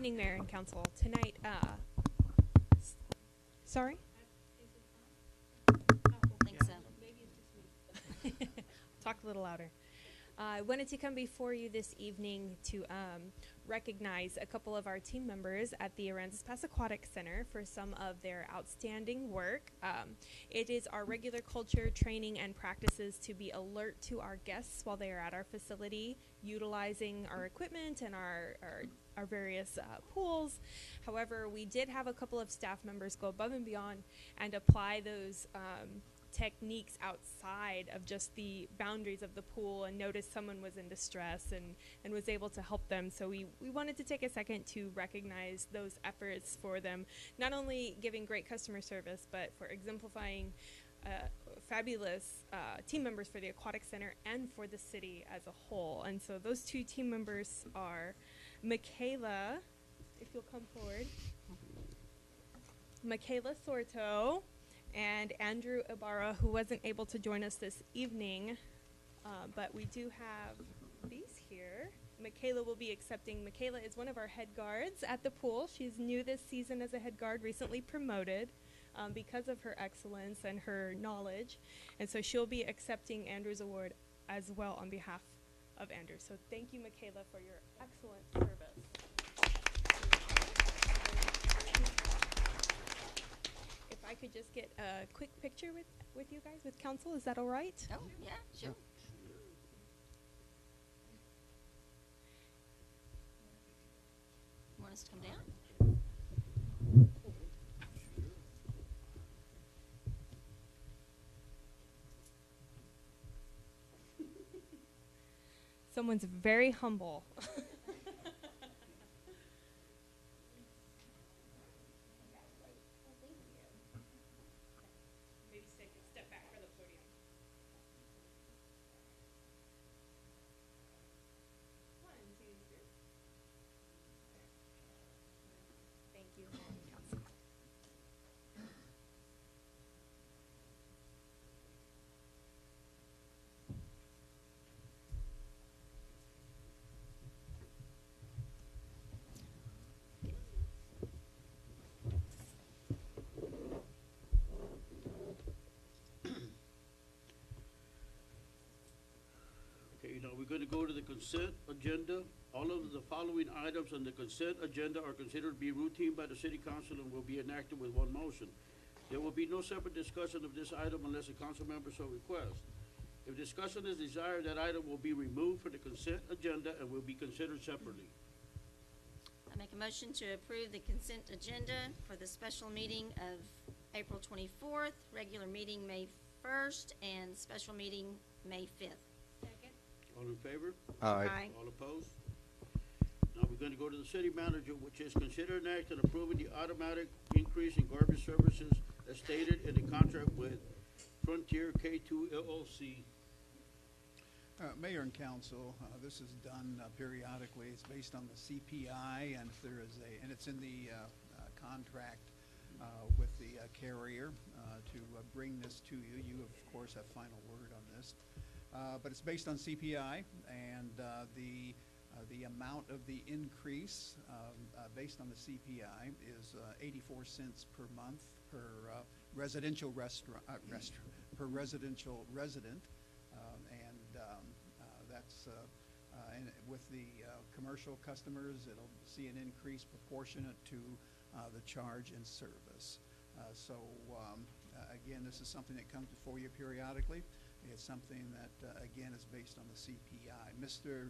evening, Mayor and Council. Tonight, sorry? I think so. Talk a little louder. I wanted to come before you this evening to recognize a couple of our team members at the Aransas Pass Aquatic Center for some of their outstanding work. It is our regular culture, training, and practices to be alert to our guests while they are at our facility, utilizing our equipment and our various pools. However, we did have a couple of staff members go above and beyond and apply those techniques outside of just the boundaries of the pool and noticed someone was in distress and was able to help them. So we wanted to take a second to recognize those efforts for them, not only giving great customer service, but for exemplifying fabulous team members for the Aquatic Center and for the city as a whole. And so those two team members are Michaela, if you'll come forward, Michaela Sorto, and Andrew Ibarra, who wasn't able to join us this evening, but we do have these here. Michaela will be accepting. Michaela is one of our head guards at the pool. She's new this season as a head guard, recently promoted because of her excellence and her knowledge, and so she'll be accepting Andrew's award as well on behalf of Andrew. So thank you, Michaela, for your excellent service. If I could just get a quick picture with you guys, with council, is that all right? Oh, yeah, sure. You want us to come down? Someone's very humble. Maybe step back for the podium. One, two, three. Thank you, Council. Okay, now we're gonna go to the consent agenda. All of the following items on the consent agenda are considered to be routine by the city council and will be enacted with one motion. There will be no separate discussion of this item unless a council member so requests. If discussion is desired, that item will be removed from the consent agenda and will be considered separately. I make a motion to approve the consent agenda for the special meeting of April 24th, regular meeting May 1st, and special meeting May 5th. Second. All in favor? Aye. All opposed? Now we're gonna go to the city manager, which is consider an act on approving the automatic increase in garbage services as stated in the contract with Frontier K2 LLC. Mayor and council, this is done periodically. It's based on the CPI, and if there is and it's in the contract with the carrier to bring this to you. You, of course, have final word on this. But it's based on CPI, and the amount of the increase based on the CPI is 84 cents per month per residential per residential resident, and that's and with the commercial customers, it'll see an increase proportionate to the charge and service. So again, this is something that comes before you periodically. It's something that again is based on the CPI. Mr.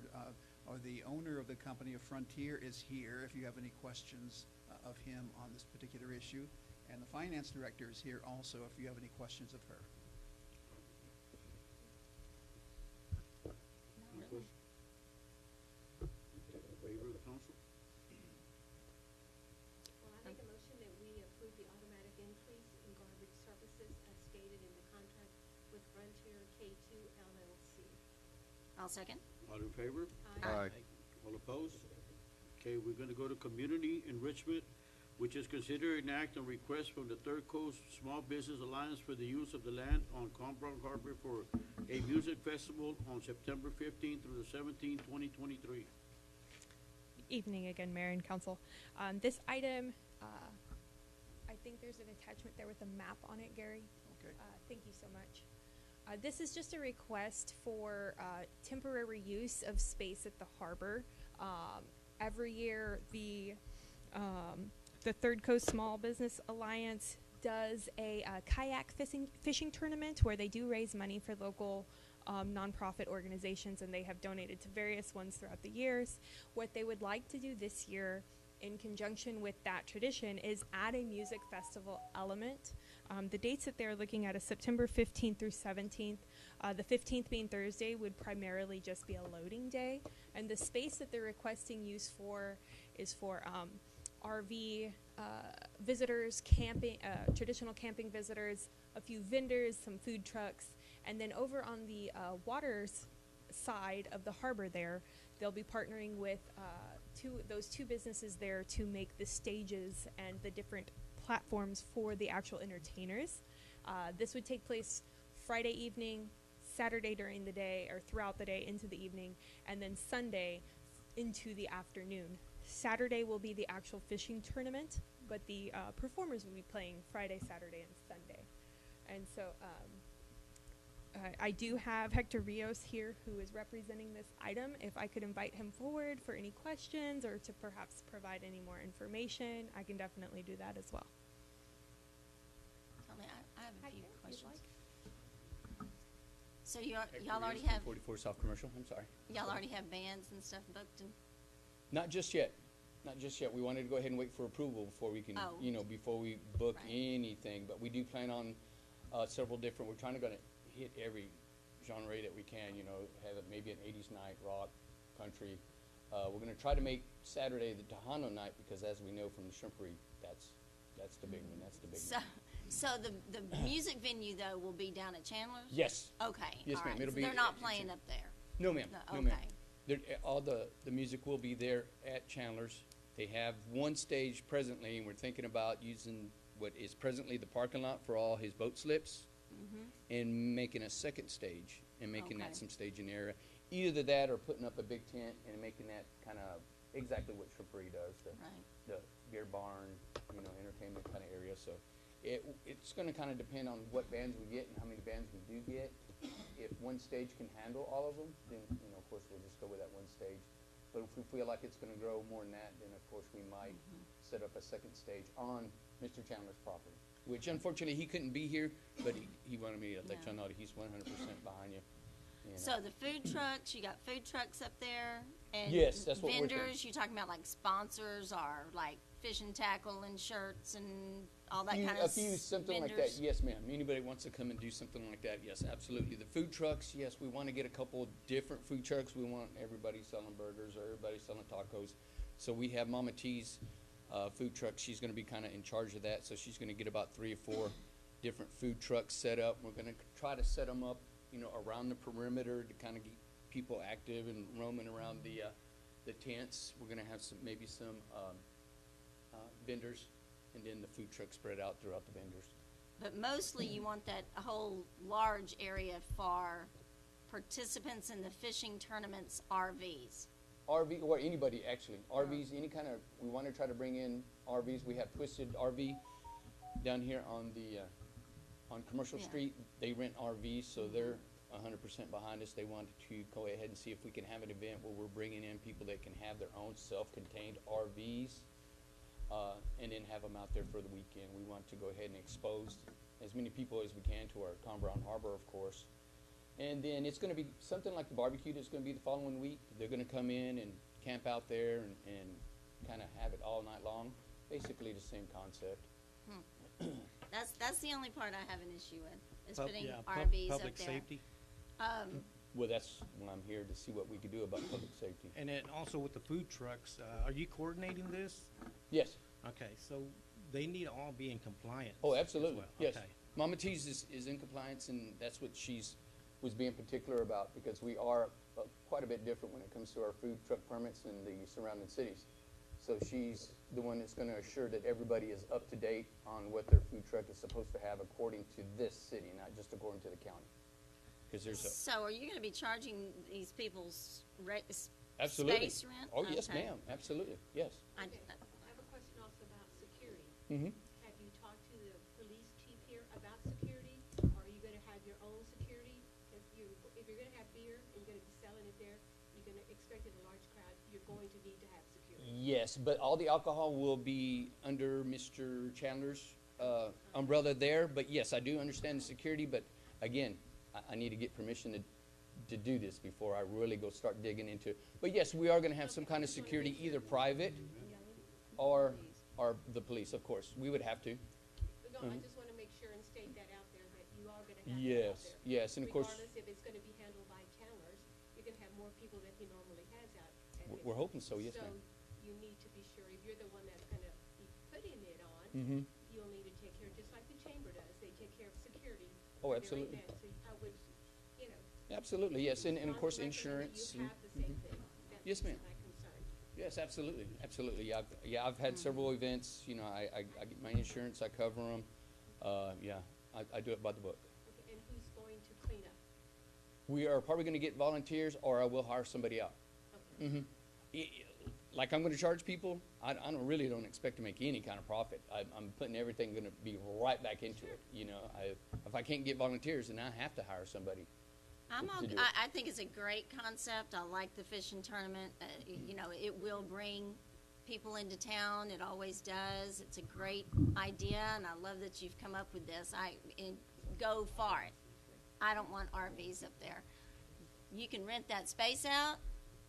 Or the owner of the company of Frontier is here if you have any questions of him on this particular issue. And the finance director is here also if you have any questions of her. Any questions? Favor of the council? Well, I make a motion that we approve the automatic increase in garbage services as stated in the contract with Frontier K2 LLC. I'll second. All in favor? Aye. All opposed? Okay, we're gonna go to community enrichment, which is considered an act on request from the Third Coast Small Business Alliance for the use of the land on Combrook Harbor for a music festival on September 15th through the 17th, 2023. Evening again, Mayor and Council. This item, I think there's an attachment there with a map on it, Gary. Okay. Thank you so much. This is just a request for temporary use of space at the harbor. Every year, the Third Coast Small Business Alliance does a kayak fishing tournament where they do raise money for local nonprofit organizations, and they have donated to various ones throughout the years. What they would like to do this year, in conjunction with that tradition, is add a music festival element. The dates that they're looking at is September 15th through 17th. The 15th being Thursday would primarily just be a loading day, and the space that they're requesting use for is for RV visitors, camping, traditional camping visitors, a few vendors, some food trucks, and then over on the waters side of the harbor there, they'll be partnering with those two businesses there to make the stages and the different platforms for the actual entertainers. This would take place Friday evening, Saturday during the day, or throughout the day into the evening, and then Sunday into the afternoon. Saturday will be the actual fishing tournament, but the performers will be playing Friday, Saturday, and Sunday. And so I do have Hector Rios here, who is representing this item. If I could invite him forward for any questions or to perhaps provide any more information, I can definitely do that as well. Tell me, I have a few Hector, you'd questions. like? So y'all already have, 44 South Commercial, I'm sorry. y'all already have bands and stuff booked and, Not just yet. Not just yet. We wanted to go ahead and wait for approval before we can, Oh. Before we book Right. anything. But we do plan on several different, we're trying to hit every genre that we can, have it maybe an 80s night, rock, country. We're going to try to make Saturday the Tejano night because as we know from the shrimpery, that's the big one. That's the big so, one. so the music venue though will be down at Chandler's? Yes. Okay, Yes, all ma'am. right. It'll So be- they're not it's playing in- up there? No, ma'am. No, No, ma'am. okay. All the music will be there at Chandler's. They have one stage presently, and we're thinking about using what is presently the parking lot for all his boat slips and making a second stage and making Okay. that some staging area. Either that or putting up a big tent and making that kind of exactly what Shrimpery does, Right. the beer barn, entertainment kind of area. So it's going to kind of depend on what bands we get and how many bands we do get. If one stage can handle all of them, then, of course, we'll just go with that one stage. But if we feel like it's going to grow more than that, then, of course, we might set up a second stage on Mr. Chandler's property, which, unfortunately, he couldn't be here, but he wanted me to let Yeah. y'all know that he's 100% behind you. And, So the food trucks, you got food trucks up there? And Yes, that's what we're vendors, thinking. you talking about like sponsors or like fishing tackle and shirts and all that kind a of few something like that. vendors? Yes, ma'am. Anybody wants to come and do something like that? Yes, absolutely. The food trucks. Yes, we want to get a couple different food trucks. We want everybody selling burgers or everybody selling tacos. So we have Mama T's food truck. She's going to be kind of in charge of that. So she's going to get about 3 or 4 different food trucks set up. We're going to try to set them up, around the perimeter to kind of keep people active and roaming around the tents. We're going to have some vendors, and then the food truck spread out throughout the vendors. But mostly you want that whole large area for participants in the fishing tournaments RVs. RV, or anybody actually, RVs, any kind of, we want to try to bring in RVs. We have Twisted RV down here on on Commercial Yeah. Street. They rent RVs, so they're 100% behind us. They wanted to go ahead and see if we can have an event where we're bringing in people that can have their own self-contained RVs, and then have them out there for the weekend. We want to go ahead and expose as many people as we can to our Con Brown Harbor, of course. And then it's going to be something like the barbecue that's going to be the following week. They're going to come in and camp out there and kind of have it all night long. Basically the same concept. That's the only part I have an issue with, is putting Yeah, RVs up there. public safety. Well, that's when I'm here to see what we can do about public safety. And then also with the food trucks, are you coordinating this? Yes. Okay, so they need to all be in compliance. Oh, as absolutely. well. Yes. Okay. Mama T's is in compliance, and that's what was being particular about, because we are quite a bit different when it comes to our food truck permits in the surrounding cities. So she's the one that's going to assure that everybody is up to date on what their food truck is supposed to have according to this city, not just according to the county. Because there's So are you gonna be charging these people's Absolutely. Space rent? Oh, yes, Okay. ma'am, absolutely, yes. I- Okay, I have a question also about security. Mm-hmm. Have you talked to the police chief here about security? Or are you gonna have your own security? If you're gonna have beer and you're gonna be selling it there, you're gonna expect a large crowd, you're going to need to have security. Yes, but all the alcohol will be under Mr. Chandler's umbrella there. But yes, I do understand the security, but again, I need to get permission to do this before I really go start digging into it. But yes, we are gonna have some kind of security, either private or the police, of course. We would have to. No, I just wanna make sure and state that out there, that you are gonna have that out Yes, there. yes, and of course, Regardless if it's gonna be handled by Chandler's, you're gonna have more people than he normally has out at his. we're hoping so, yes, ma'am. So you need to be sure, if you're the one that's gonna be putting it on, Mm-hmm. you'll need to take care, just like the chamber does, they take care of security. Oh, for their absolutely. event. So I would, you know. Absolutely, yes, and of course, not to recommend insurance. You and- have the same thing. That's Yes, just ma'am. my concern. Yes, absolutely, absolutely. I've had several events, you know, I get my insurance, I cover them. Yeah, I do it by the book. Okay, and who's going to clean up? We are probably gonna get volunteers, or I will hire somebody out. Okay. Mm-hmm. Like I'm gonna charge people, I really don't expect to make any kind of profit. I'm putting everything gonna be right back into it, you know. If I can't get volunteers, then I have to hire somebody. to do it. I think it's a great concept. I like the fishing tournament. You know, it will bring people into town. It always does. It's a great idea, and I love that you've come up with this. Go for it. I don't want RVs up there. You can rent that space out,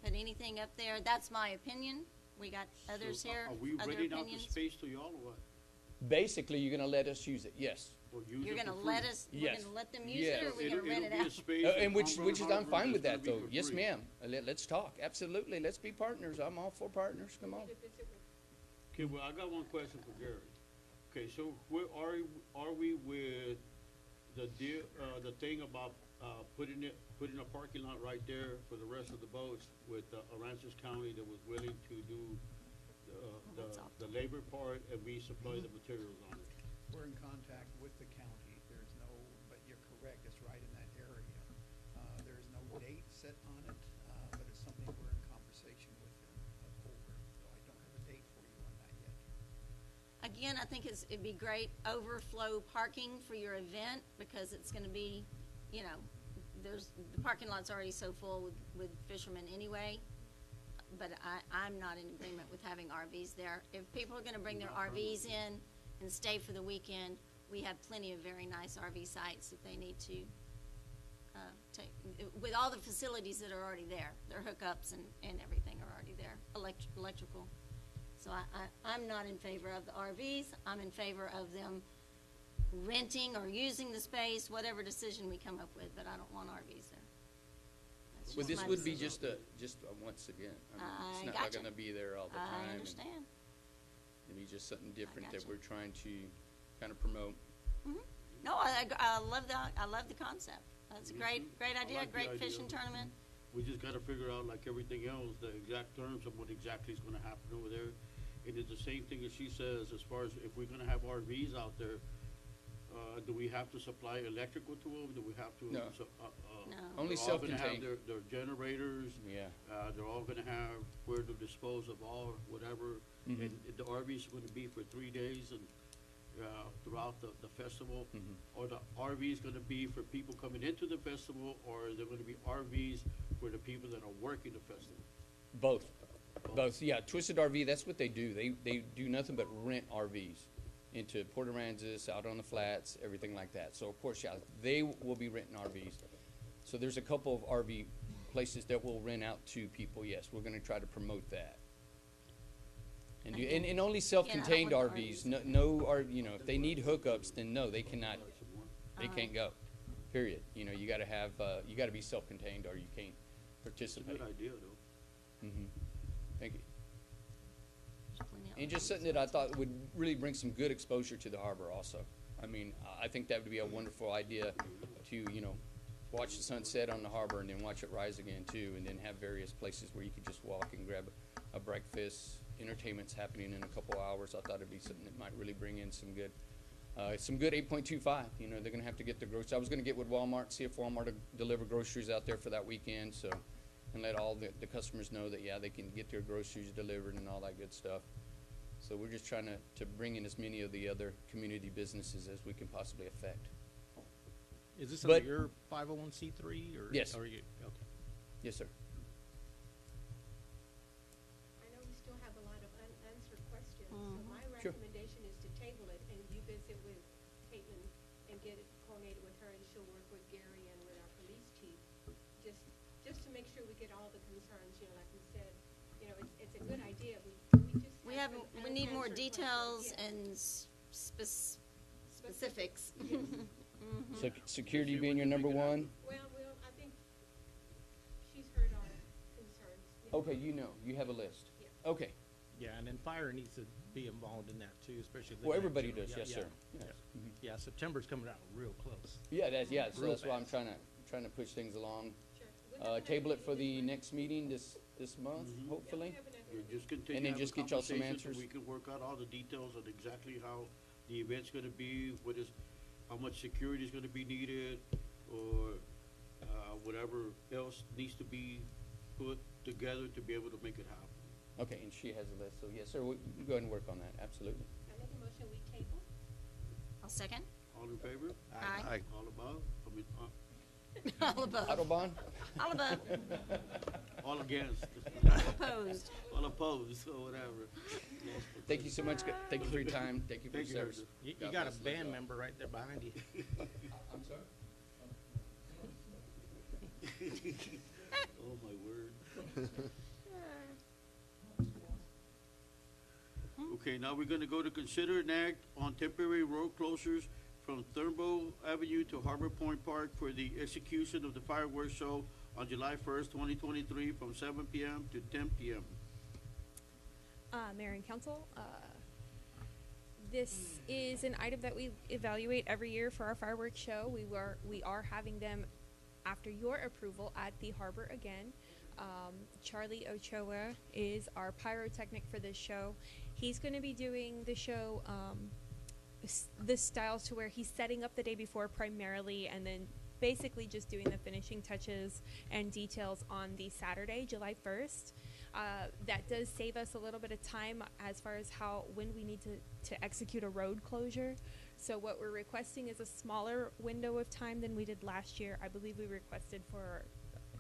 put anything up there. That's my opinion. We got others So, here, Are we other renting out the opinions. space to y'all or what? Basically, you're gonna let us use it, yes. Or use You're it gonna for let free? us, we're Yes. gonna let them use it, or Yes. we're gonna rent it It'll be a out? space And in which Humboldt is, I'm Harbor fine with that's that gonna be though. for Yes, free. ma'am. Let's talk. Absolutely. Let's be partners. I'm all for partners. Come on. Need to visit with Okay, well, I got one question for Gary. Okay, so where are we with the deal, the thing about, putting a parking lot right there for the rest of the boats with, Aransas County that was willing to do, that's all. the labor part and we supply the materials on it? We're in contact with the county. There's no, but you're correct, it's right in that area. There is no date set on it, but it's something we're in conversation with them over. So I don't have a date for you on that yet. Again, I think it'd be great overflow parking for your event, because it's gonna be, you know, the parking lot's already so full with fishermen anyway. But I'm not in agreement with having RVs there. If people are gonna bring their RVs in and stay for the weekend, we have plenty of very nice RV sites that they need to, take, with all the facilities that are already there. Their hookups and everything are already there, electrical. So I'm not in favor of the RVs. I'm in favor of them renting or using the space, whatever decision we come up with, but I don't want RVs there. That's Well, just this my would be decision. just once again. I mean, I it's not gotcha. gonna be there all the time. I and understand. It'd be just something different that gotcha. we're trying to kind of promote. No, I love the concept. That's a Me great, too. great I idea, like the great idea. fishing tournament. We just gotta figure out, like everything else, the exact terms of what exactly is gonna happen over there. And it's the same thing as she says, as far as if we're gonna have RVs out there, do we have to supply electrical to them? Do we have to? No. No. Only They're all gonna have self-contained. their generators. Yeah. They're all gonna have where to dispose of all, whatever. Mhm. And the RV's gonna be for 3 days and, throughout the festival. Mhm. Or the RV's gonna be for people coming into the festival, or they're gonna be RVs for the people that are working the festival? Both. Both, yeah. Twisted RV, that's what they do. They do nothing but rent RVs into Port Aransas, out on the flats, everything like that. So of course, yeah, they will be renting RVs. So there's a couple of RV places that will rent out to people, yes. We're gonna try to promote that. And only self-contained want the RVs, you know, if they need hookups, then no, they cannot, they Uh-huh. can't go, period. You know, you gotta have, you gotta be self-contained or you can't It's a participate. good idea, though. Mhm. Thank you. There's plenty of And just RVs. something that I thought would really bring some good exposure to the harbor also. I mean, I think that would be a wonderful idea to, you know, watch the sunset on the harbor and then watch it rise again too, and then have various places where you could just walk and grab a breakfast. Entertainment's happening in a couple hours. I thought it'd be something that might really bring in some good 8.25. You know, they're gonna have to get the groceries. I was gonna get with Walmart, see if Walmart will deliver groceries out there for that weekend, so and let all the customers know that, yeah, they can get their groceries delivered and all that good stuff. So we're just trying to bring in as many of the other community businesses as we can possibly affect. Is this But- under your 501c3 or? Yes. Or you, okay. Yes, sir. I know we still have a lot of unanswered questions, so Mhm. my Sure. recommendation is to table it, and you visit with Caitlin and get it coordinated with her, and she'll work with Gary and with our police chief, just to make sure we get all the concerns, you know, like we said, you know, it's a good idea, we just We have have, some we need more unanswered details questions. and specifics. Security being your number one? Well, I think she's heard our concerns. you know. Okay, you have a list. Yeah. Okay. Yeah, and then fire needs to be involved in that too, especially. Well, the everybody next does, year. yes, Yeah, sir. yeah, Yes. yeah. Yeah, September's coming out real close. Yeah, so Real that's why I'm fast. trying to push things along. Sure. We'll have another Table it for meeting the this next meeting this month, Mhm. month. hopefully. Yeah, we have another We meeting. just continue And then to have just a get y'all some conversation so answers. we can work out all the details on exactly how the event's gonna be, how much security is gonna be needed, or, whatever else needs to be put together to be able to make it happen. Okay, and she has a list, so yes, sir, we can go ahead and work on that, absolutely. I make a motion, we table. I'll second. All in favor? Aye. All above? All above. Autobahn? All above. All against? Opposed. All opposed, or whatever. Thank you so much, thank you for your time, thank you for your Thank you, service. Hector. You God got a bless. band member right there behind you. I'm sorry? Oh, my word. Okay, now we're gonna go to consider an act on temporary road closures from Thurnbow Avenue to Harbor Point Park for the execution of the fireworks show on July 1st, 2023, from 7 p.m. to 10 p.m. Mayor and Council, this is an item that we evaluate every year for our fireworks show. We are having them after your approval at the harbor again. Charlie Ochoa is our pyrotechnic for this show. He's going to be doing the show this style to where he's setting up the day before primarily, and then basically just doing the finishing touches and details on the Saturday, July 1st. That does save us a little bit of time as far as when we need to execute a road closure. So what we're requesting is a smaller window of time than we did last year. I believe we requested for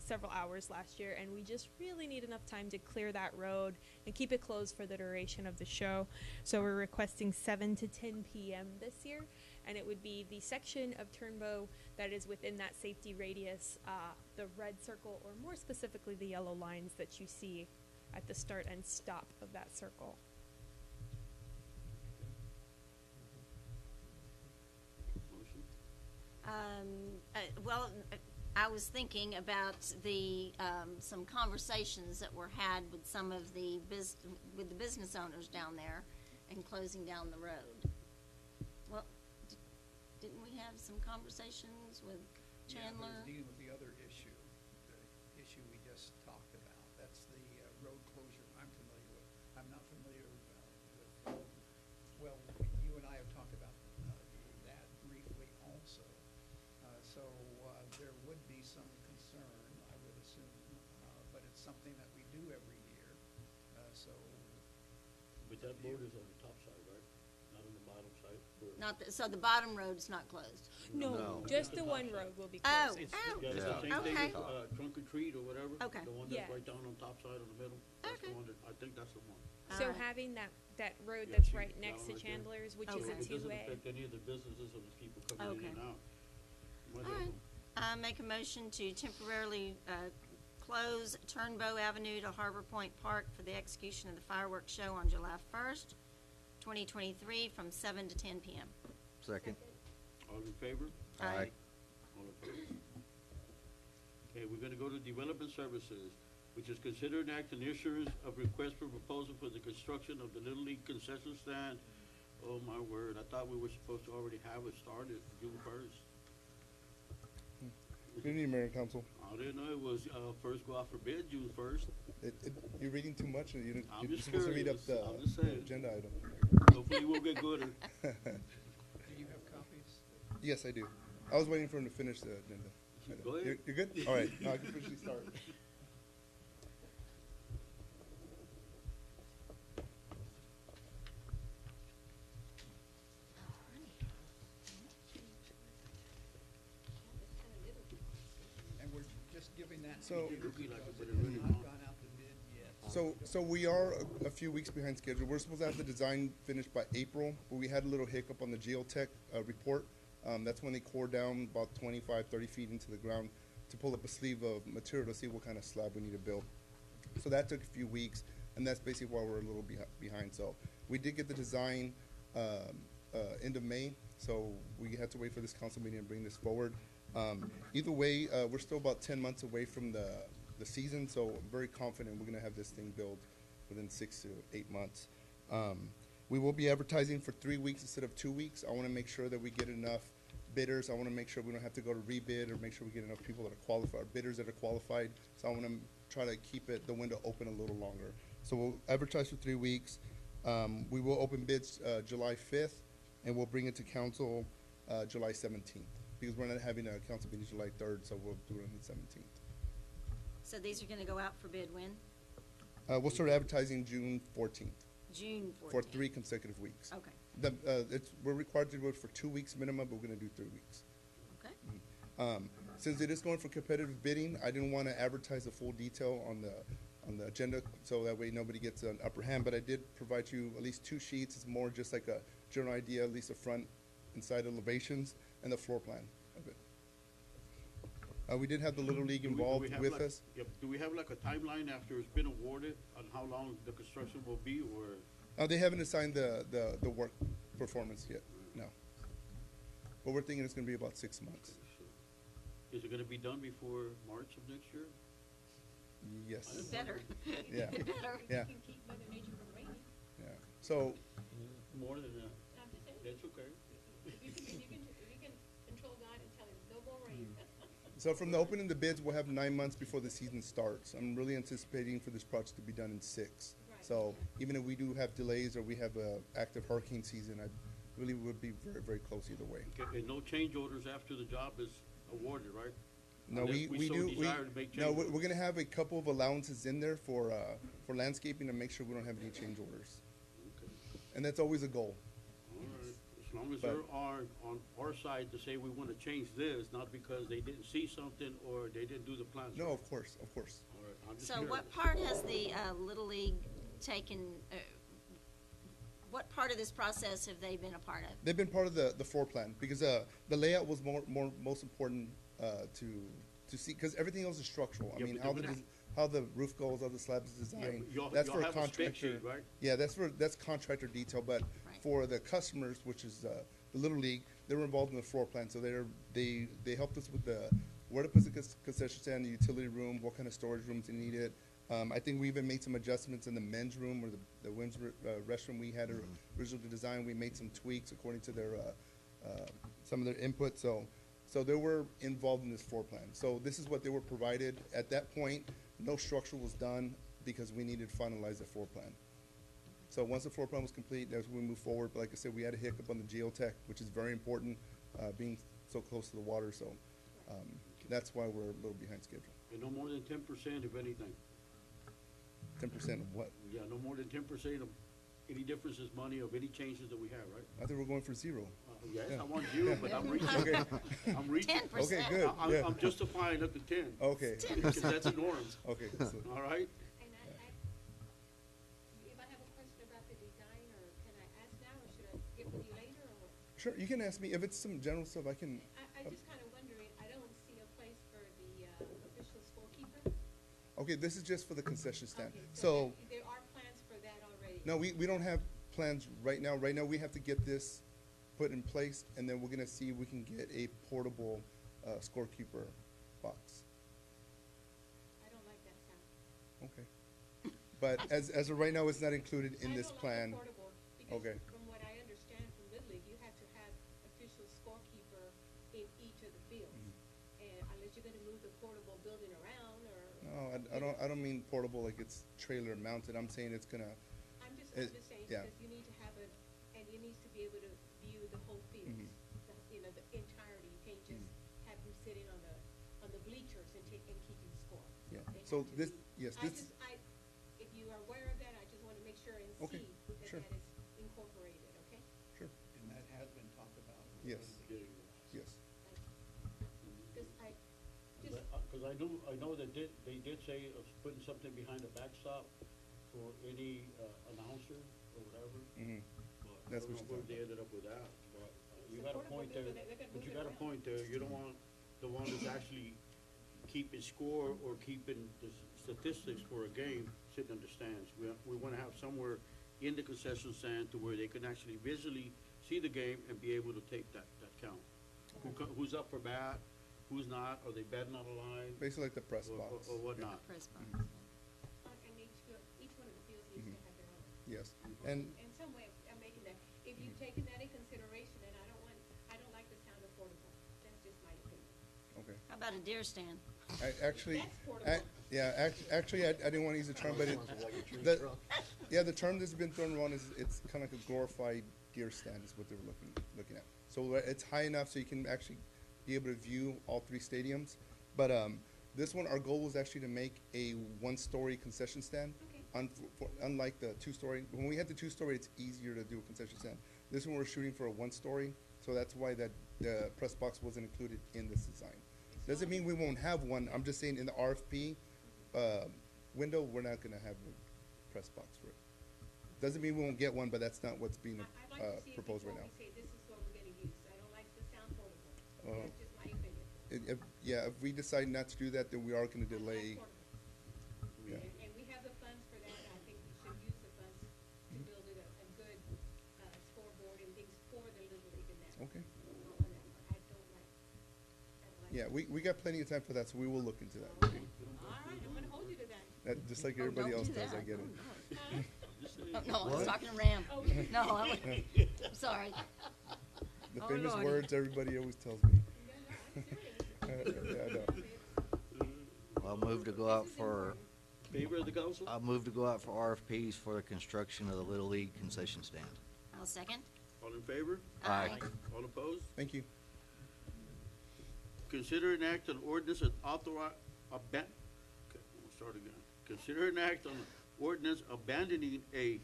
several hours last year, and we just really need enough time to clear that road and keep it closed for the duration of the show. So we're requesting 7 to 10 p.m. this year, and it would be the section of Turnbow that is within that safety radius, the red circle, or more specifically the yellow lines that you see at the start and stop of that circle. Motion? Well, I was thinking about some conversations that were had with some of the with the business owners down there and closing down the road. Well, didn't we have some conversations with Chandler? Yeah, but dealing with the other issue, the issue we just talked about. That's the road closure I'm familiar with. I'm not familiar with, well, you and I have talked about that briefly also. So there would be some concern, I would assume, but it's something that we do every year. So But that board is on the top side, right? Not on the bottom side? So the bottom road's not closed? No, just the one road will be Oh, closed. oh, Yeah, it's the same thing Okay. as, trunk or treat or whatever. Okay. The one that's Yeah. right down on top side in the middle. That's the Okay. one that, I think that's the one. So Alright. having that road Yeah, that's see, right that next one to right there. Chandler's, which Okay. is a It doesn't two-way. affect any of the businesses or the people coming in and Okay. out. Whether- All right. I make a motion to temporarily close Turnbow Avenue to Harbor Point Park for the execution of the fireworks show on July 1st, 2023, from 7 to 10 p.m. Second. All in favor? Aye. All opposed? Okay, we're gonna go to Development Services, which is consider an act on issuance of request for proposal for the construction of the Little League concession stand. Oh, my word, I thought we were supposed to already have it started June 1st. Good evening, Mayor and Council. I didn't know it was, first go out for bid June 1st. You're reading too much, and you're I'm you're just supposed to read up curious. I'm just the saying. agenda item. Hopefully we'll get gooder. do you have copies? Yes, I do. I was waiting for him to finish the agenda. Go ahead. You're good? All right, now I can officially start. giving that. to So- you Looking like because it, but it it has really not not. gone out to bid yet. So we are a few weeks behind schedule. We're supposed to have the design finished by April, but we had a little hiccup on the geotech report. That's when they core down about 25, 30 feet into the ground to pull up a sleeve of material to see what kind of slab we need to build. So that took a few weeks, and that's basically why we're a little behind. So we did get the design end of May, so we had to wait for this council meeting to bring this forward. Either way, we're still about 10 months away from the season, so I'm very confident we're gonna have this thing built within 6 to 8 months. We will be advertising for 3 weeks instead of 2 weeks. I wanna make sure that we get enough bidders. I wanna make sure we don't have to go to rebid, or make sure we get enough people that are qualified, bidders that are qualified. So I wanna try to keep the window open a little longer. So we'll advertise for 3 weeks. We will open bids, July 5th, and we'll bring it to council, July 17th. Because we're not having a council meeting July 3rd, so we'll do it on the 17th. So these are gonna go out for bid when? We'll start advertising June 14th June for 14th? 3 consecutive weeks. Okay, We're required to do it for 2 weeks minimum, but we're gonna do 3 weeks. okay. Since it is going for competitive bidding, I didn't want to advertise the full detail on the agenda, so that way nobody gets an upper hand, but I did provide you at least 2 sheets. It's more just like a general idea, at least the front and side elevations and the floor plan of it. We did have the Little League Do we involved have with like- us. Yep, do we have like a timeline after it's been awarded on how long the construction will be, or? They haven't assigned the work performance yet, no. But we're thinking it's gonna be about 6 months. Is it gonna be done before March of next year? Yes, Better. Yeah. Better. yeah, You can keep Mother Nature from raining. yeah. So, More than that, I'm just saying, that's okay. if you can control God and tell him, no more rain. So from the opening the bids, we'll have 9 months before the season starts. I'm really anticipating for this project to be done in 6. Right. So even if we do have delays or we have a active hurricane season, I really would be very, very close either way. Okay, and no change orders after the job is awarded, right? No, Unless we so do, desire to make no, change we're orders. gonna have a couple of allowances in there for landscaping to make sure we don't have any change orders. Okay. And that's always a goal. All right, as long as But- there are on our side to say we wanna change this, not because they didn't see something or they didn't do the plans. No, right. of course, of course. All right, I'm just So curious. what part has the Little League taken, what part of this process have they been a part of? They've been part of the floor plan because the layout was most important to see, because everything else is structural. I Yeah, mean, but how they're the gonna- how the roof goes, how the slab is designed. Y'all That's for a have a spec contractor. sheet, right? Yeah, that's contractor detail, but Right. for the customers, which is the Little League, they were involved in the floor plan, so they helped us with where to put the concession stand, the utility room, what kind of storage rooms they needed. I think we even made some adjustments in the men's room or the women's restroom we had originally designed. We made some tweaks according to their some of their input. So they were involved in this floor plan. So this is what they were provided. At that point, no structure was done because we needed to finalize the floor plan. So once the floor plan was complete, that's when we moved forward. But like I said, we had a hiccup on the geotech, which is very important, being so close to the water. So that's why we're a little behind schedule. And no more than 10%, if anything. 10% of what? Yeah, no more than 10% of any differences money of any changes that we have, right? I think we're going for 0. Yes, Yeah. I want 0, but I'm reaching. Okay. I'm reaching. 10%. Okay, good. Yeah. I'm justifying up to 10. Okay. Because that's a norm, Okay. So, all right? And if I have a question about the design, or can I ask now, or should I get with you later, or what? sure, you can ask me if it's some general stuff. I can. I just kind of wondering, I don't see a place for the official scorekeeper. Okay, this is just for the concession stand. Okay, So there are plans for that already? no, we don't have plans right now. Right now, we have to get this put in place, and then we're gonna see if we can get a portable scorekeeper box. I don't like that sound. Okay. But as of right now, it's not included in this plan. I don't like the portable, because Okay. from what I understand from Little League, you have to have official scorekeeper in each of the fields. And unless you're gonna move the portable building around, or. No, I don't mean portable like it's trailer mounted. I'm saying it's gonna. I'm just saying, yeah. because you need to have and you need to be able to view the whole field, Mhm. the entirety. You can't just have them sitting on the bleachers and keeping score. Yeah. They So have to this, be- yes, I this. just, if you are aware of that, I just wanna make sure and Okay, see that sure. that is incorporated, okay? Sure. And that has been talked about. Yes. Yeah, Yes. Because I, just, Go Cause I know they did say of putting something behind the backstop for any, announcer or whatever. Mhm. But I That's don't what know where she's they talking ended up with that, but you It's got a affordable, point there, they're gonna but move you it got a around. point there, you don't want the one that's actually keeping score or keeping the statistics for a game sitting in the stands. We wanna have somewhere in the concession stand to where they can actually visually see the game and be able to take that count. Who's up for bat, who's not, are they batting on the line, Basically like the press or, box. or whatnot. Press box. And each one of the fields needs to have their own. Yes, and In some way, I'm making that, if you've taken that in consideration, and I don't like the sound of portable, that's just my opinion. okay. How about a deer stand? I actually, That's portable. actually, I didn't want to use the term, but the term that's been thrown around is it's kind of like a glorified deer stand is what they were looking at. So it's high enough so you can actually be able to view all three stadiums. But this one, our goal was actually to make a one-story concession stand. Okay. Unlike the two-story, when we had the two-story, it's easier to do a concession stand. This one, we're shooting for a one-story, so that's why the press box wasn't included in this design. Doesn't mean we won't have one. I'm just saying in the RFP window, we're not going to have a press box for it. Doesn't mean we won't get one, but that's not what's being I'd like to see it proposed right before now. we say this is what we're gonna use. I don't like the sound portable. Uh, That's just my opinion. If we decide not to do that, then we are going to I like delay. portable. Yeah. And we have the funds for that, and I think we should use the funds to build it a good, scoreboard and things for the Little League and that. Okay. On that part. I don't like. Yeah, we got plenty of time for that, so we will look into that. All right, I'm gonna hold you to that. Just like Oh, everybody don't else do does, I that. get it. Oh, no, I was talking to Ram. Oh. No, I'm sorry. The Oh, famous Lordy. words everybody always tells me. No, I'm serious. Yeah, I know. I'll move to go out for, Favor of the council? I'll move to go out for RFPs for the construction of the Little League concession stand. I'll second. All in favor? Aye. All opposed? Thank you. Consider an act on ordinance and authorize, okay, we'll start again. Consider an act on ordinance abandoning a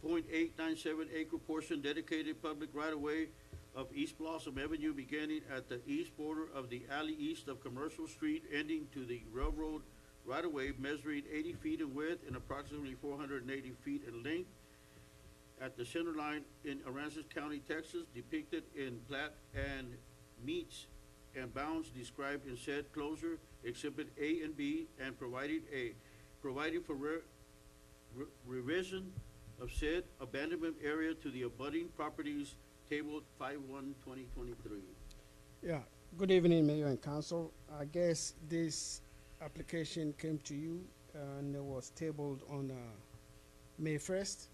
.897 acre portion dedicated public right-of-way of East Blossom Avenue beginning at the east border of the alley east of Commercial Street, ending to the railroad right-of-way measuring 80 feet in width and approximately 480 feet in length at the center line in Aransas County, Texas, depicted in plat and meets and bounds described in said closure, Exhibit A and B, and providing for revision of said abandonment area to the abutting properties tabled 5/1/2023. Yeah, good evening, Mayor and Council. I guess this application came to you and it was tabled on May 1st.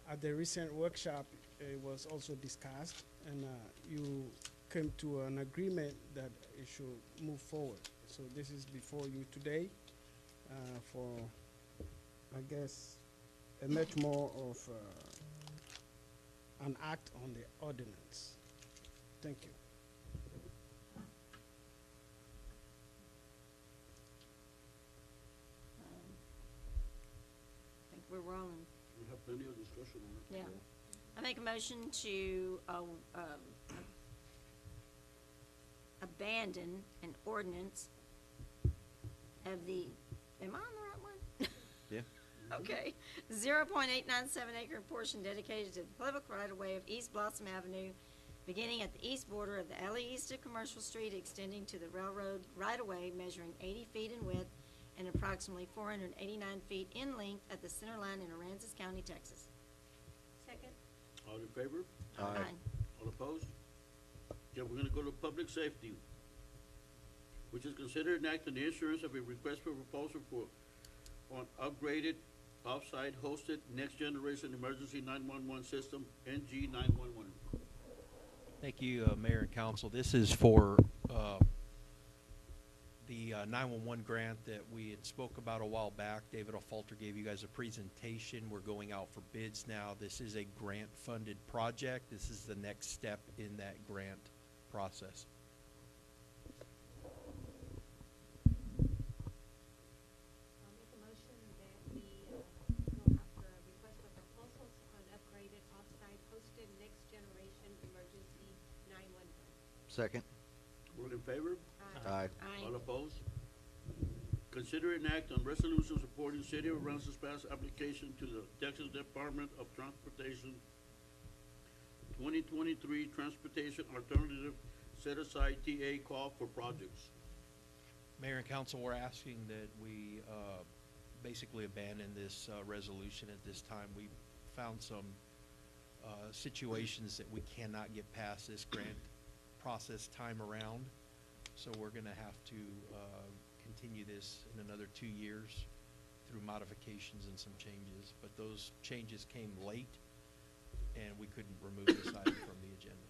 At the recent workshop, it was also discussed and you came to an agreement that it should move forward. So this is before you today for, I guess, a much more of an act on the ordinance. Thank you. I think we're rolling. We have plenty of discussion on it. Yeah. I make a motion to, abandon an ordinance of the, am I on the right one? Yeah. Okay, 0.897 acre portion dedicated to the public right-of-way of East Blossom Avenue, beginning at the east border of the alley east of Commercial Street, extending to the railroad right-of-way measuring 80 feet in width and approximately 489 feet in length at the center line in Aransas County, Texas. Second? All in favor? Aye. All opposed? Yeah, we're gonna go to public safety, which is considered an act on the issuance of a request for proposal on upgraded, off-site hosted, next-generation emergency 911 system, NG 911. Thank you, Mayor and Council. This is for the 911 grant that we had spoke about a while back. David O'Falter gave you guys a presentation. We're going out for bids now. This is a grant-funded project. This is the next step in that grant process. I'll make a motion that we go out for a request for proposals on upgraded off-site hosted next generation emergency 911. Second. All in favor? Aye. Aye. All opposed? consider an act on resolution supporting City of Aransas Pass application to the Texas Department of Transportation 2023 Transportation Alternative Set Aside TA Call for Projects. Mayor and council, we're asking that we basically abandon this resolution at this time. We found some situations that we cannot get past this grant process time around. So we're going to have to continue this in another 2 years through modifications and some changes. But those changes came late, and we couldn't remove this item from the agenda.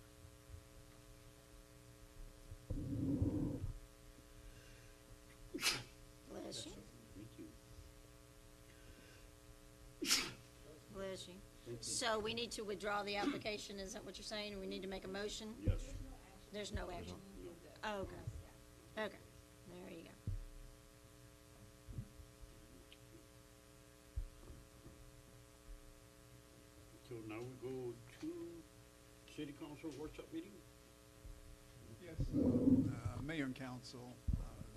Bless you. Thank you. Bless you. Thank you. So we need to withdraw the application, is that what you're saying? We need to make a motion? Yes. There's no action? Oh, okay. Okay, there you go. So now we go to City Council workshop meeting? Yes, Mayor and Council,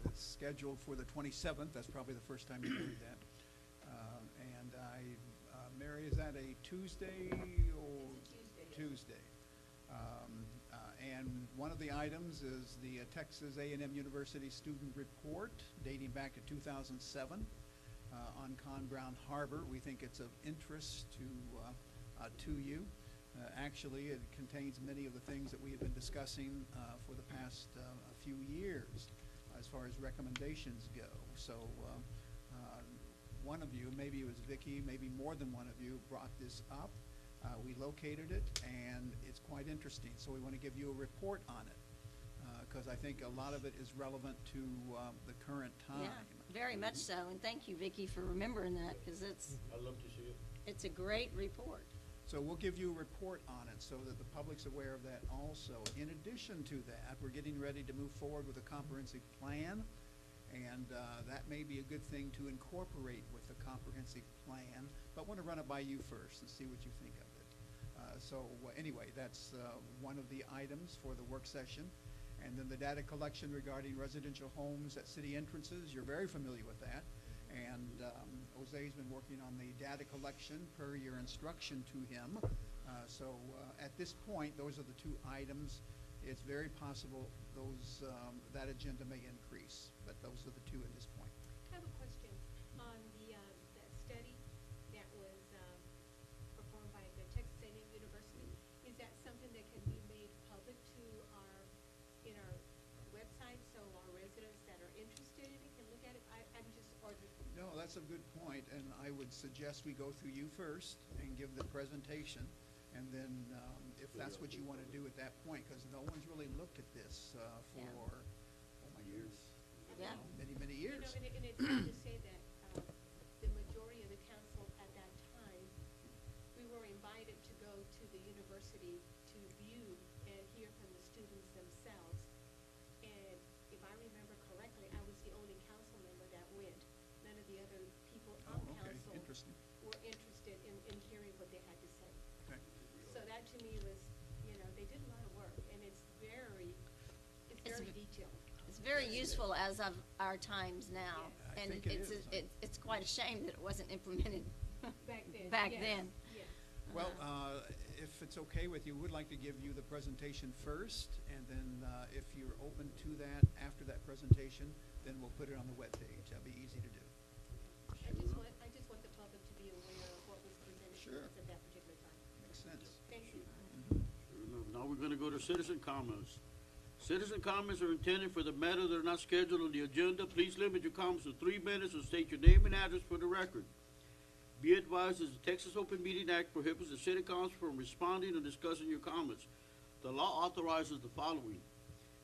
it's scheduled for the 27th. That's probably the first time you've heard that. And Mary, is that a Tuesday or? Tuesday. And one of the items is the Texas A&M University Student Report dating back to 2007 on Con Brown Harbor. We think it's of interest to you. Actually, it contains many of the things that we have been discussing for the past few years as far as recommendations go. So one of you, maybe it was Vicki, maybe more than one of you, brought this up. We located it, and it's quite interesting. So we want to give you a report on it because I think a lot of it is relevant to the current time. Yeah, very much so, and thank you, Vicki, for remembering that, because I'd love to see it. it's a great report. So we'll give you a report on it so that the public's aware of that also. In addition to that, we're getting ready to move forward with a comprehensive plan, and that may be a good thing to incorporate with the comprehensive plan, but want to run it by you first and see what you think of it. Anyway, that's one of the items for the work session. And then the data collection regarding residential homes at city entrances, you're very familiar with that. And Jose's been working on the data collection per your instruction to him. At this point, those are the two items. It's very possible that agenda may increase, but those are the two at this point. I have a question on that study that was performed by the Texas A&M University. Is that something that can be made public to our website so our residents that are interested in it can look at it? No, that's a good point, and I would suggest we go through you first and give the presentation, and then if that's what you want to do at that point, because no one's really looked at this for, oh my years, Yeah. many, many years. And it's hard to say that the majority of the council at that time, we were invited to go to the university to view and hear from the students themselves. And if I remember correctly, I was the only council member that went. None of the other people on Okay, council interesting. were interested in hearing what they had to say. Okay. So that to me was, they did a lot of work, and it's very detailed. It's very useful as of our times now. I And think it is. it's quite a shame that it wasn't implemented Back then. back yes, then. Yes. Well, if it's okay with you, we'd like to give you the presentation first, and then if you're open to that after that presentation, then we'll put it on the webpage. That'd be easy to do. I just want the public to be aware of what was presented to Sure. us at that particular time. Makes sense. Thank you. Sure enough. Now we're gonna go to citizen comments. Citizen comments are intended for the matter that are not scheduled on the agenda. Please limit your comments to 3 minutes and state your name and address for the record. Be advised that the Texas Open Meeting Act prohibits the city council from responding and discussing your comments. The law authorizes the following: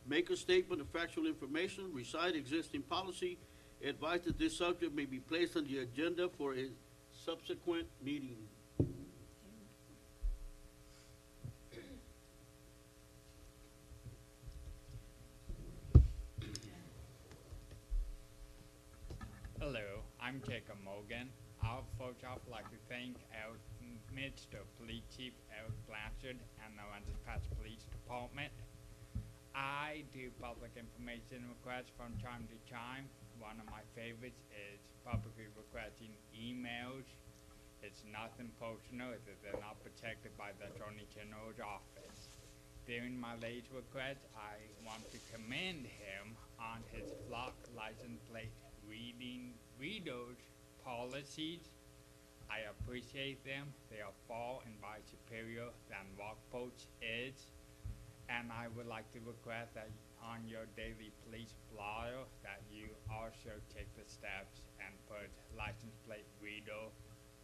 make a statement of factual information, recite existing policy, advise that this subject may be placed on the agenda for a subsequent meeting. Hello, I'm Jacob Morgan. I'll first off like to thank our Mr. Police Chief Eric Blanchard and the Aransas Pass Police Department. I do public information requests from time to time. One of my favorites is publicly requesting emails. It's nothing personal, they're not protected by the Attorney General's office. During my latest request, I want to commend him on his flock license plate readers policies. I appreciate them. They are far and wide superior than Rockport's is. And I would like to request that on your daily police flyer that you also take the steps and put license plate reader.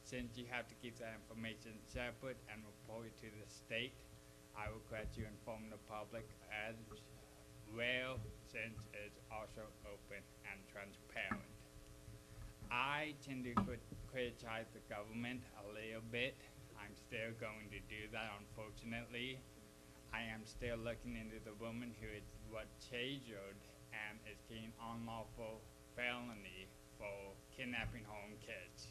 Since you have to keep that information separate and report it to the state, I request you inform the public as well, since it's also open and transparent. I tend to criticize the government a little bit. I'm still going to do that, unfortunately. I am still looking into the woman who was tasered and is getting unlawful felony for kidnapping her own kids.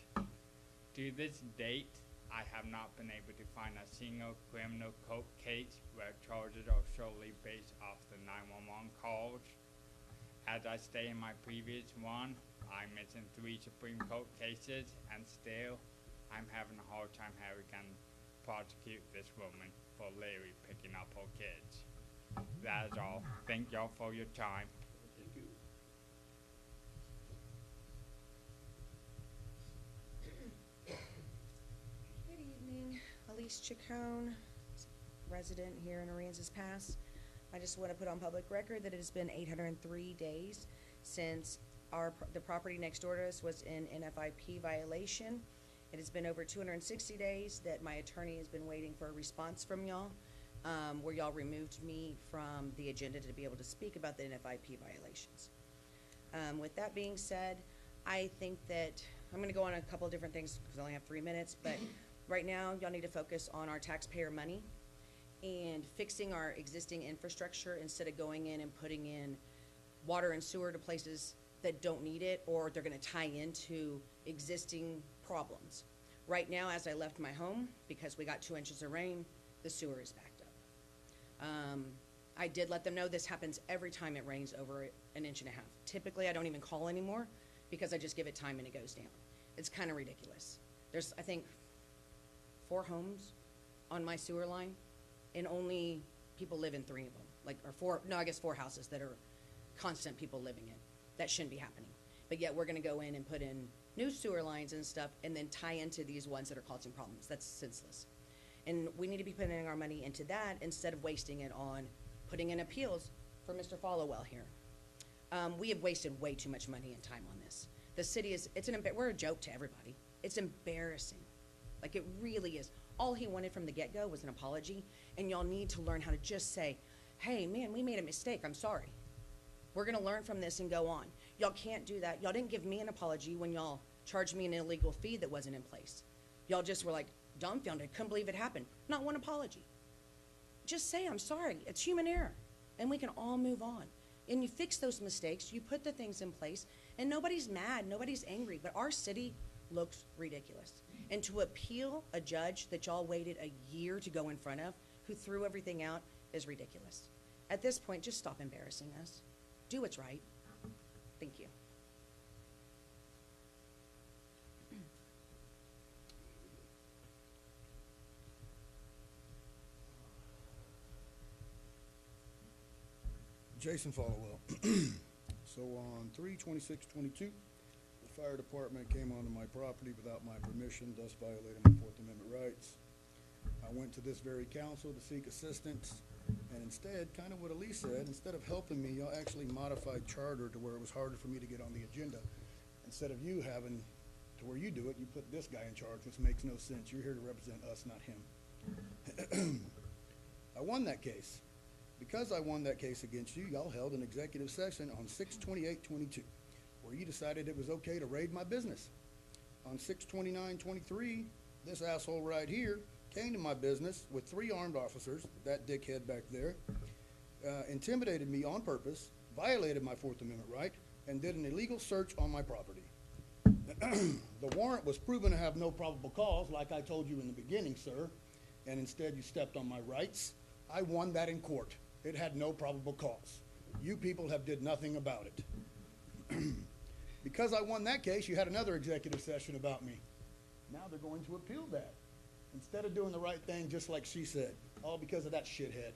To this date, I have not been able to find a single criminal court case where charges are solely based off the 911 calls. As I stated in my previous one, I'm missing 3 Supreme Court cases, and still, I'm having a hard time how we can prosecute this woman for literally picking up her kids. That is all. Thank y'all for your time. Thank you. Good evening, Elise Chacon, resident here in Aransas Pass. I just want to put on public record that it has been 803 days since the property next door to us was in NFIP violation. It has been over 260 days that my attorney has been waiting for a response from y'all, where y'all removed me from the agenda to be able to speak about the NFIP violations. With that being said, I think that I'm going to go on a couple of different things because I only have 3 minutes, but right now y'all need to focus on our taxpayer money and fixing our existing infrastructure instead of going in and putting in water and sewer to places that don't need it, or they're going to tie into existing problems. Right now, as I left my home, because we got 2 inches of rain, the sewer is backed up. I did let them know this happens every time it rains over 1.5 inches. Typically, I don't even call anymore because I just give it time and it goes down. It's kind of ridiculous. There's, I think, 4 homes on my sewer line, and only people live in 3 of them. I guess 4 houses that are constant people living in. That shouldn't be happening. But yet we're going to go in and put in new sewer lines and stuff and then tie into these ones that are causing problems. That's senseless. And we need to be putting our money into that instead of wasting it on putting in appeals for Mr. Followell here. We have wasted way too much money and time on this. The city is, we're a joke to everybody. It's embarrassing. Like, it really is. All he wanted from the get-go was an apology, and y'all need to learn how to just say, hey, man, we made a mistake. I'm sorry. We're going to learn from this and go on. Y'all can't do that. Y'all didn't give me an apology when y'all charged me an illegal fee that wasn't in place. Y'all just were like dumbfounded, couldn't believe it happened. Not one apology. Just say, I'm sorry. It's human error. And we can all move on. And you fix those mistakes. You put the things in place. And nobody's mad. Nobody's angry. But our city looks ridiculous. And to appeal a judge that y'all waited a year to go in front of, who threw everything out, is ridiculous. At this point, just stop embarrassing us. Do what's right. Thank you. Jason Followell. So on 3/26/22, the fire department came onto my property without my permission, thus violating my 4th Amendment rights. I went to this very council to seek assistance, and instead, kind of what Elise said, instead of helping me, y'all actually modified charter to where it was harder for me to get on the agenda. Instead of you having to where you do it, you put this guy in charge, which makes no sense. You're here to represent us, not him. I won that case. Because I won that case against you, y'all held an executive session on 6/28/22, where you decided it was okay to raid my business. On 6/29/23, this asshole right here came to my business with 3 armed officers, that dickhead back there, intimidated me on purpose, violated my 4th Amendment right, and did an illegal search on my property. The warrant was proven to have no probable cause, like I told you in the beginning, sir, and instead you stepped on my rights. I won that in court. It had no probable cause. You people have did nothing about it. Because I won that case, you had another executive session about me. Now they're going to appeal that. Instead of doing the right thing, just like she said, all because of that shithead.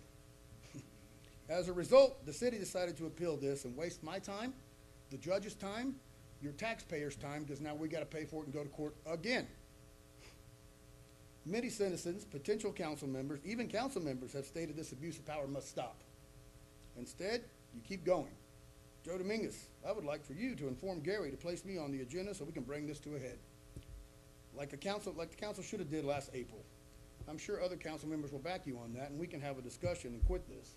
As a result, the city decided to appeal this and waste my time, the judge's time, your taxpayers' time, because now we got to pay for it and go to court again. Many citizens, potential council members, even council members have stated this abuse of power must stop. Instead, you keep going. Joe Dominguez, I would like for you to inform Gary to place me on the agenda so we can bring this to a head. Like the council should have did last April. I'm sure other council members will back you on that, and we can have a discussion and quit this.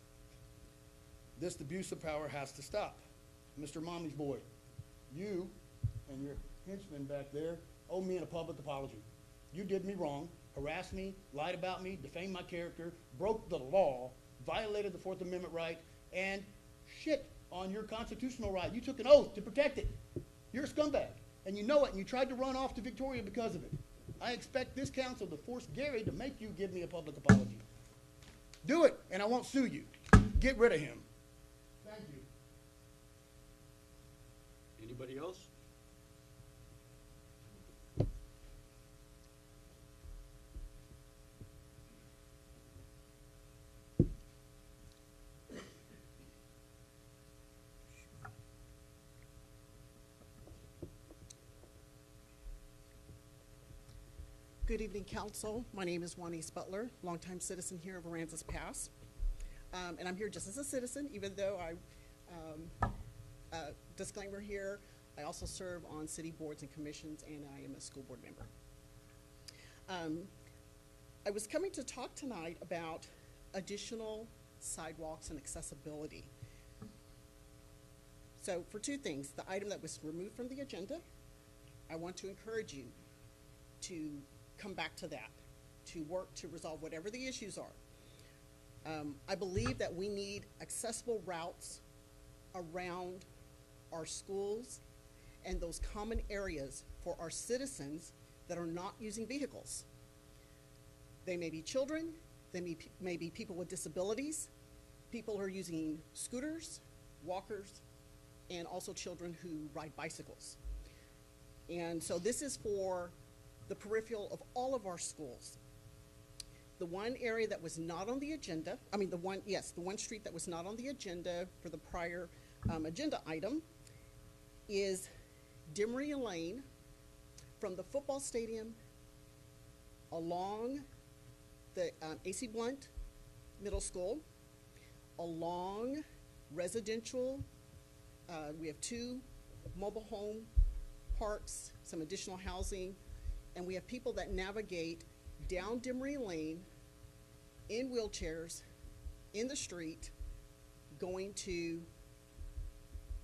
This abuse of power has to stop. Mr. Mommy's boy, you and your henchman back there owe me a public apology. You did me wrong, harassed me, lied about me, defamed my character, broke the law, violated the Fourth Amendment right, and shit on your constitutional right. You took an oath to protect it. You're a scumbag, and you know it, and you tried to run off to Victoria because of it. I expect this council to force Gary to make you give me a public apology. Do it, and I won't sue you. Get rid of him. Thank you. Anybody else? Good evening, council. My name is Juanice Butler, longtime citizen here of Aransas Pass. And I'm here just as a citizen, even though disclaimer here, I also serve on city boards and commissions, and I am a school board member. I was coming to talk tonight about additional sidewalks and accessibility. So for two things, the item that was removed from the agenda, I want to encourage you to come back to that, to work to resolve whatever the issues are. I believe that we need accessible routes around our schools and those common areas for our citizens that are not using vehicles. They may be children, they may be people with disabilities, people who are using scooters, walkers, and also children who ride bicycles. And so this is for the peripheral of all of our schools. The one area that was not on the agenda, the one street that was not on the agenda for the prior agenda item is Demery Lane from the football stadium along the AC Blunt Middle School, along residential, we have 2 mobile home parks, some additional housing, and we have people that navigate down Demery Lane in wheelchairs in the street going to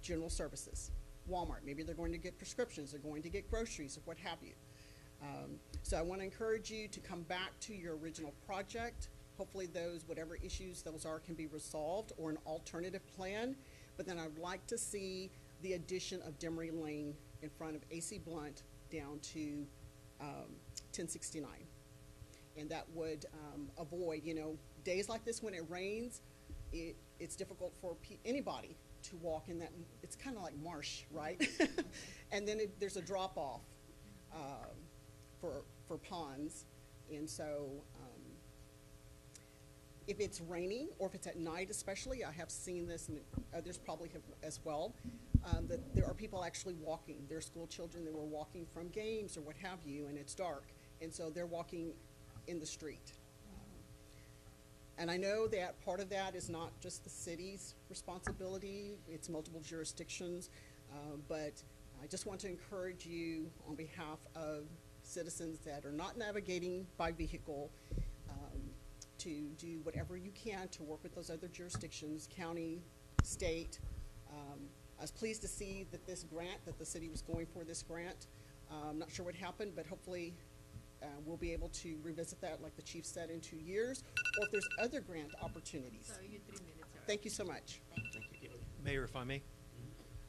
general services, Walmart. Maybe they're going to get prescriptions, they're going to get groceries, or what have you. So I want to encourage you to come back to your original project. Hopefully those, whatever issues those are, can be resolved, or an alternative plan. But then I'd like to see the addition of Demery Lane in front of AC Blunt down to 1069. And that would avoid, days like this when it rains, it's difficult for anybody to walk in that. It's kind of like marsh, right? And then there's a drop off for ponds. And so if it's raining, or if it's at night especially, I have seen this, and others probably have as well, that there are people actually walking. Their school children, they were walking from games or what have you, and it's dark. And so they're walking in the street. And I know that part of that is not just the city's responsibility, it's multiple jurisdictions, but I just want to encourage you on behalf of citizens that are not navigating by vehicle to do whatever you can to work with those other jurisdictions, county, state. I was pleased to see that this grant, that the city was going for this grant. I'm not sure what happened, but hopefully we'll be able to revisit that, like the chief said, in 2 years, or if there's other grant opportunities. So your 3 minutes are up. Thank you so much. Thank you. Mayor, if I may,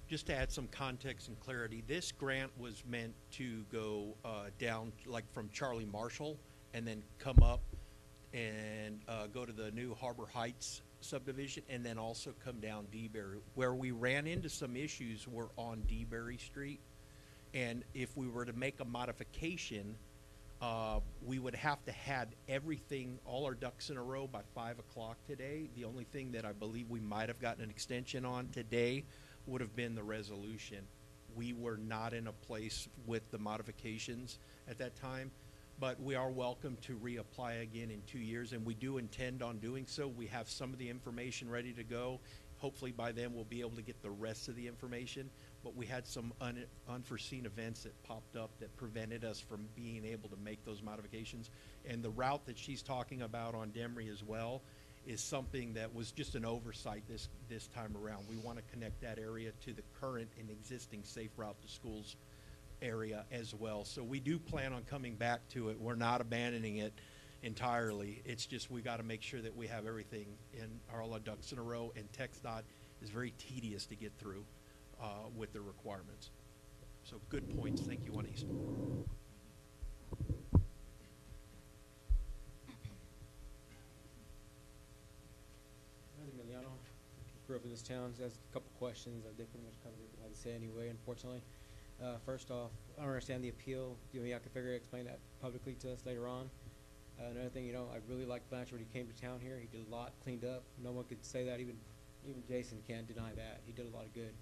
just to add some context and clarity, this grant was meant to go down, like from Charlie Marshall, and then come up and go to the new Harbor Heights subdivision and then also come down DeBerry. Where we ran into some issues were on DeBerry Street. And if we were to make a modification, we would have to had everything, all our ducks in a row by 5 o'clock today. The only thing that I believe we might have gotten an extension on today would have been the resolution. We were not in a place with the modifications at that time, but we are welcome to reapply again in 2 years, and we do intend on doing so. We have some of the information ready to go. Hopefully by then we'll be able to get the rest of the information, but we had some unforeseen events that popped up that prevented us from being able to make those modifications. And the route that she's talking about on Demery as well is something that was just an oversight this time around. We want to connect that area to the current and existing safe route to schools area as well. So we do plan on coming back to it. We're not abandoning it entirely. It's just we got to make sure that we have everything in all our ducks in a row, and TxDOT is very tedious to get through with the requirements. So good points. Thank you, Juanise. Emiliano, grew up in this town. Has a couple questions. They pretty much covered what I had to say anyway, unfortunately. First off, I don't understand the appeal. Do you have to explain that publicly to us later on? Another thing, I really liked Blanchard when he came to town here. He did a lot, cleaned up. No one could say that. Even Jason can't deny that. He did a lot of good.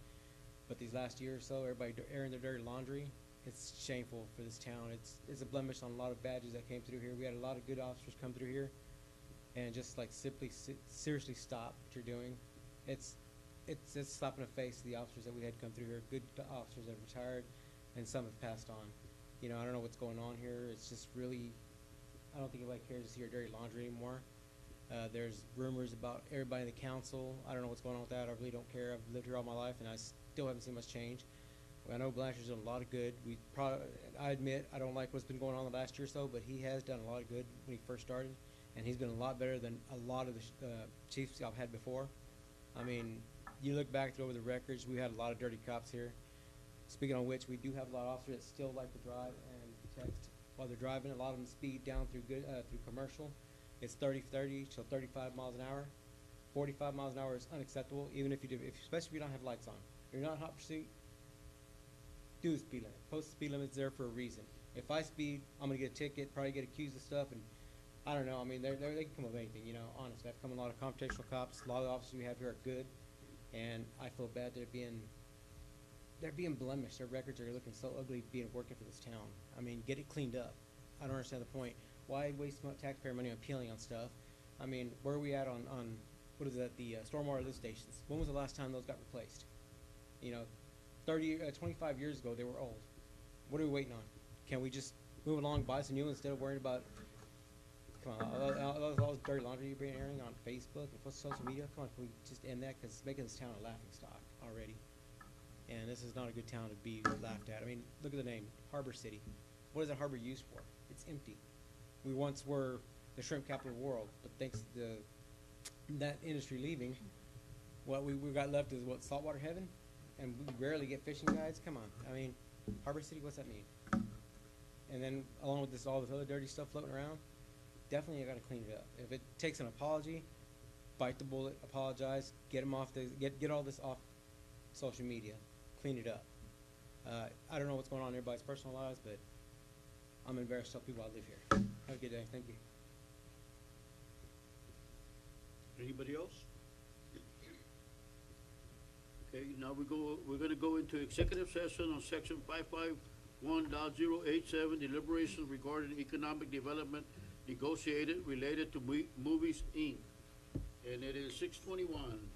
But these last year or so, everybody airing their dirty laundry. It's shameful for this town. It's a blemish on a lot of badges that came through here. We had a lot of good officers come through here, and just like seriously stop what you're doing. It's a slap in the face to the officers that we had come through here. Good officers that have retired, and some have passed on. I don't know what's going on here. It's just really, I don't think anybody cares to see our dirty laundry anymore. There's rumors about everybody in the council. I don't know what's going on with that. I really don't care. I've lived here all my life, and I still haven't seen much change. I know Blanchard's done a lot of good. I admit I don't like what's been going on the last year or so, but he has done a lot of good when he first started, and he's been a lot better than a lot of the chiefs I've had before. I mean, you look back over the records, we had a lot of dirty cops here. Speaking on which, we do have a lot of officers that still like to drive and text while they're driving. A lot of them speed down through commercial. It's 30 till 35 miles an hour. 45 miles an hour is unacceptable, even if you do, especially if you don't have lights on. If you're not in hot pursuit, do the speed limit. Post the speed limit's there for a reason. If I speed, I'm gonna get a ticket, probably get accused of stuff, and I don't know. I mean, they can come up with anything, honestly. I've come a lot of computational cops. A lot of the officers we have here are good, and I feel bad they're being blemished. Their records are looking so ugly working for this town. I mean, get it cleaned up. I don't understand the point. Why waste taxpayer money on peeling on stuff? I mean, where are we at on what is that, the stormwater lift stations? When was the last time those got replaced? 25 years ago, they were old. What are we waiting on? Can we just move along, buy some new instead of worrying about, come on, all this dirty laundry you've been airing on Facebook and social media? Come on, can we just end that? Because it's making this town a laughing stock already. And this is not a good town to be laughed at. I mean, look at the name, Harbor City. What is that harbor used for? It's empty. We once were the shrimp capital of the world, but thanks to that industry leaving, what we got left is what, saltwater heaven? And we rarely get fishing guides. Come on. I mean, Harbor City, what's that mean? And then along with all this other dirty stuff floating around, definitely I got to clean it up. If it takes an apology, bite the bullet, apologize, get them off get all this off social media, clean it up. I don't know what's going on in everybody's personal lives, but I'm embarrassed to tell people I live here. Have a good day. Thank you. Anybody else? Okay, now we're gonna go into executive session on section 551.087, deliberations regarding economic development negotiated related to Movies Inc. And it is 6:21.